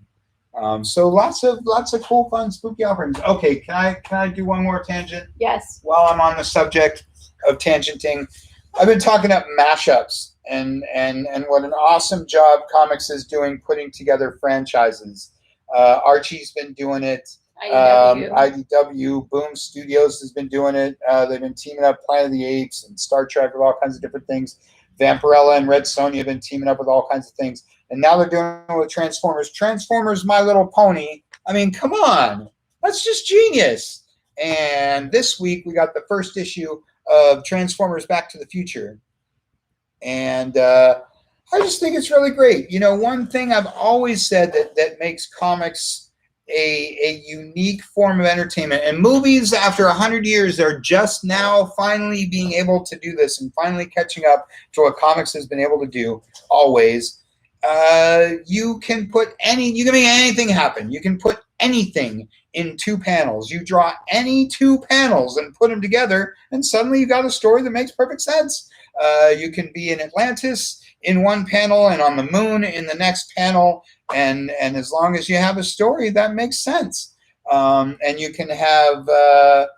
So lots of cool, fun, spooky offerings. Okay, can I do one more tangent? Yes. While I'm on the subject of tangenting, I've been talking up mashups and what an awesome job comics is doing putting together franchises. Archie's been doing it. IDW, Boom Studios has been doing it. They've been teaming up Planet of the Apes and Star Trek with all kinds of different things. Vampirella and Red Sonja have been teaming up with all kinds of things. And now they're doing it with Transformers. Transformers, My Little Pony. I mean, come on. That's just genius. And this week we got the first issue of Transformers Back to the Future. And I just think it's really great. One thing I've always said that makes comics a unique form of entertainment, and movies after 100 years are just now finally being able to do this and finally catching up to what comics has been able to do always. You can make anything happen. You can put anything in 2 panels. You draw any 2 panels and put them together, and suddenly you got a story that makes perfect sense. You can be in Atlantis in one panel and on the moon in the next panel, and as long as you have a story that makes sense. And you can have the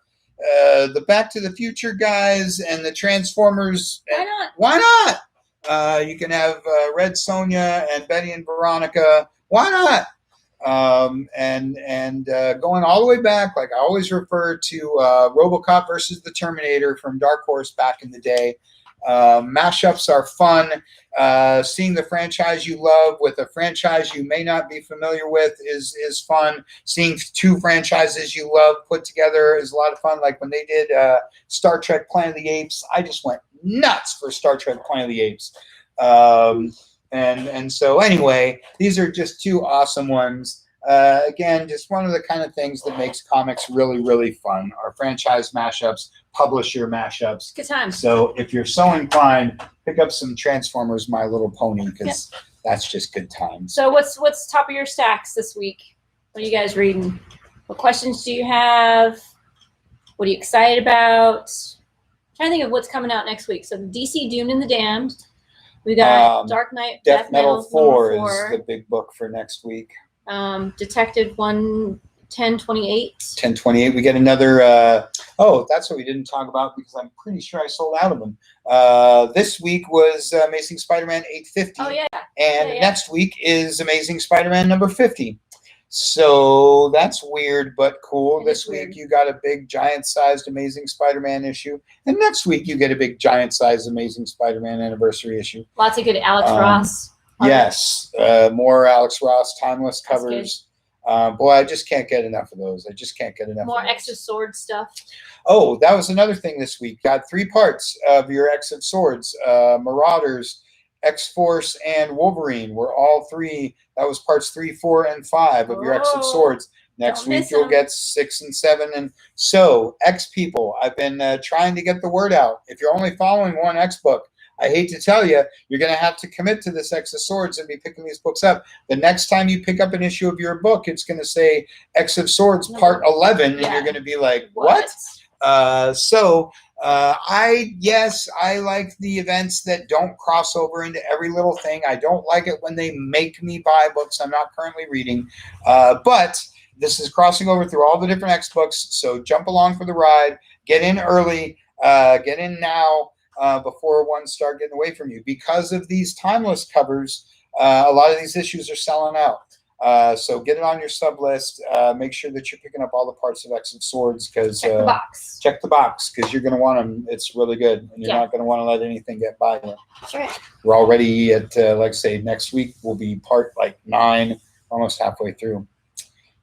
Back to the Future guys and the Transformers. Why not? Why not? You can have Red Sonja and Betty and Veronica. Why not? And going all the way back, like I always refer to RoboCop versus the Terminator from Dark Horse back in the day. Mashups are fun. Seeing the franchise you love with a franchise you may not be familiar with is fun. Seeing two franchises you love put together is a lot of fun. Like when they did Star Trek Planet of the Apes, I just went nuts for Star Trek Planet of the Apes. And so anyway, these are just two awesome ones. Again, just one of the kind of things that makes comics really, really fun are franchise mashups, publisher mashups. Good times. So if you're so inclined, pick up some Transformers My Little Pony, because that's just good times. So what's top of your stacks this week? What are you guys reading? What questions do you have? What are you excited about? I'm trying to think of what's coming out next week. So DC Dune and the Damned. We got Dark Knight, Death Metal 4 is the big book for next week. Detective 1028. 1028. We get another. That's what we didn't talk about because I'm pretty sure I sold out of them. This week was Amazing Spider-Man 850. Oh yeah. And next week is Amazing Spider-Man number 50. So that's weird but cool. This week you got a big giant-sized Amazing Spider-Man issue, and next week you get a big giant-sized Amazing Spider-Man anniversary issue. Lots of good Alex Ross. Yes, more Alex Ross timeless covers. Boy, I just can't get enough of those. I just can't get enough. More of those. X of Swords stuff. Oh, that was another thing this week. Got 3 parts of your X of Swords, Marauders, X-Force, and Wolverine were all 3. That was parts 3, 4, and 5 of your X of Swords. Next week you'll get 6 and 7. And so, X people, I've been trying to get the word out. If you're only following one X book, I hate to tell you, you're going to have to commit to this X of Swords and be picking these books up. The next time you pick up an issue of your book, it's going to say X of Swords Part 11, and you're going to be like, what? I like the events that don't cross over into every little thing. I don't like it when they make me buy books I'm not currently reading. But this is crossing over through all the different X books, so jump along for the ride. Get in early. Get in now. Before ones start getting away from you. Because of these timeless covers, a lot of these issues are selling out. So get it on your sub list. Make sure that you're picking up all the parts of X of Swords, because check the box. Check the box, because you're going to want them. It's really good, and you're not going to want to let anything get by you. That's right. We're already at, like I say, next week will be part 9, almost halfway through.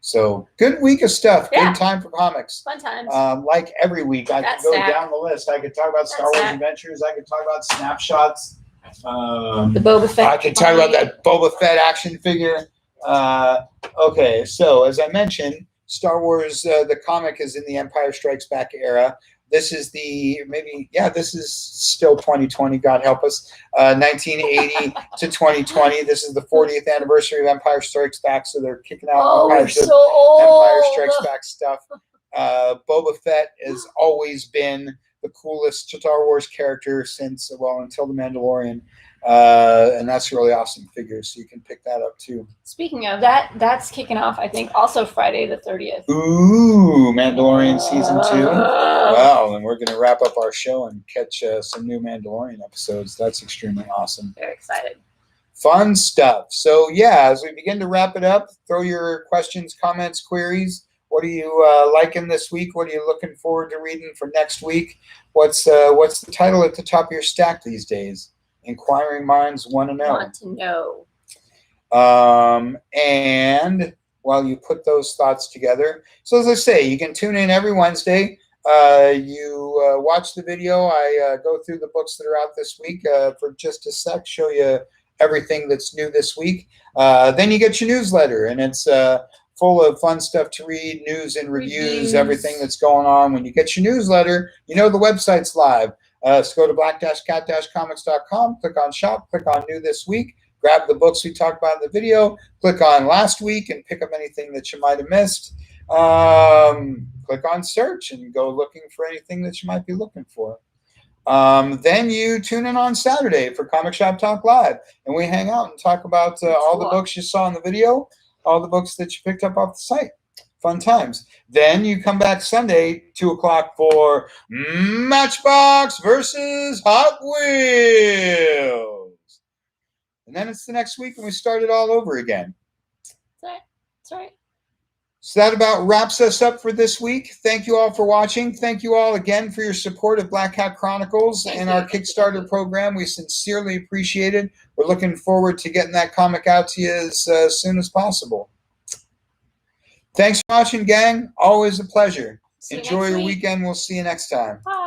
So good week of stuff. Yeah. Good time for comics. Fun times. Like every week, I could go down the list. I could talk about Star Wars Adventures. I could talk about Snapshots. The Boba Fett. I could talk about that Boba Fett action figure. Okay, so as I mentioned, Star Wars, the comic is in the Empire Strikes Back era. This is this is still 2020, God help us. 1980 to 2020. This is the 40th anniversary of Empire Strikes Back, so they're kicking out Empire Strikes Back stuff. Boba Fett has always been the coolest Star Wars character since, until The Mandalorian. And that's a really awesome figure, so you can pick that up too. Speaking of that, that's kicking off, I think, also Friday the 30th. Ooh, Mandalorian season 2. Wow, and we're going to wrap up our show and catch some new Mandalorian episodes. That's extremely awesome. Very excited. Fun stuff. So yeah, as we begin to wrap it up, throw your questions, comments, queries. What are you liking this week? What are you looking forward to reading for next week? What's the title at the top of your stack these days? Inquiring minds want to know. Want to know. And while you put those thoughts together, so as I say, you can tune in every Wednesday. You watch the video. I go through the books that are out this week for just a sec, show you everything that's new this week. Then you get your newsletter, and it's full of fun stuff to read, news and reviews, everything that's going on. When you get your newsletter, you know the website's live. So go to black-cat-comics.com, click on shop, click on new this week, grab the books we talked about in the video, click on last week and pick up anything that you might have missed. Click on search and go looking for anything that you might be looking for. Then you tune in on Saturday for Comic Shop Talk Live, and we hang out and talk about all the books you saw in the video, all the books that you picked up off the site. Fun times. Then you come back Sunday, 2 o'clock for Matchbox versus Hot Wheels. And then it's the next week and we start it all over again. That's right. So that about wraps us up for this week. Thank you all for watching. Thank you all again for your support of Black Hat Chronicles and our Kickstarter program. We sincerely appreciate it. We're looking forward to getting that comic out to you as soon as possible. Thanks for watching, gang. Always a pleasure. Enjoy your weekend. We'll see you next time. Bye.